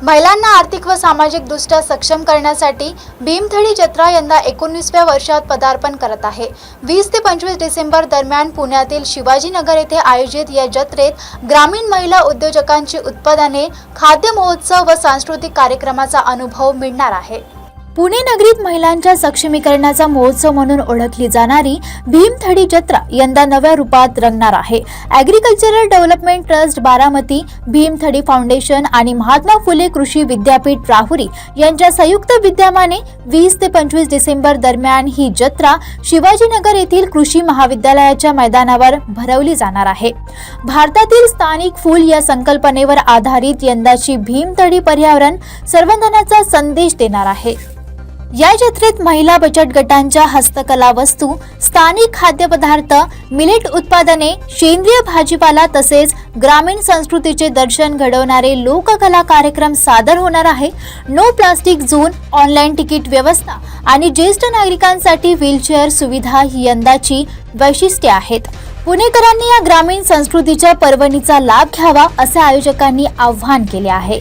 महिलांना आर्थिक व सामाजिकदृष्ट्या सक्षम करण्यासाठी भीमथडी जत्रा यंदा 19व्या वर्षात पदार्पण करत आहे। 20 ते 25 डिसेंबर दरम्यान पुण्यातील शिवाजीनगर येथे आयोजित या जत्रेत ग्रामीण महिला उद्योजकांची उत्पादने, खाद्य महोत्सव व सांस्कृतिक कार्यक्रमाचा अनुभव मिळणार आहे। पुणे नगरीत महिलांच्या सक्षमीकरणाचा महोत्सव म्हणून ओळखली जाणारी भीमथडी जत्रा यंदा नव्या रूपात रंगणार आहे। Agricultural development trust Baramati, Bhimthadi foundation आणि महात्मा फुले कृषी विद्यापीठ राहुरी यांच्या संयुक्त विद्यमाने 20 ते 25 डिसेंबर दरम्यान ही जत्रा शिवाजीनगर येथील कृषी महाविद्यालयाच्या मैदानावर भरवली जाणार आहे। भारतातील स्थानिक फूल या संकल्पनेवर आधारित यंदाची भीमथडी पर्यावरण संवर्धनाचा संदेश देणार आहे। या जत्रेत महिला बचत गटांच्या हस्तकला वस्तू, स्थानिक खाद्यपदार्थ, मिलेट उत्पादने, सेंद्रिय भाजीपाला तसेच ग्रामीण संस्कृतीचे दर्शन घडवणारे लोककला कार्यक्रम सादर होणार आहे। नो प्लास्टिक झोन, ऑनलाईन तिकीट व्यवस्था आणि ज्येष्ठ नागरिकांसाठी व्हीलचेअर सुविधा ही यंदाची वैशिष्ट्ये आहेत। पुणेकरांनी या ग्रामीण संस्कृतीच्या पर्वणीचा लाभ घ्यावा असे आयोजकांनी आवाहन केले आहे।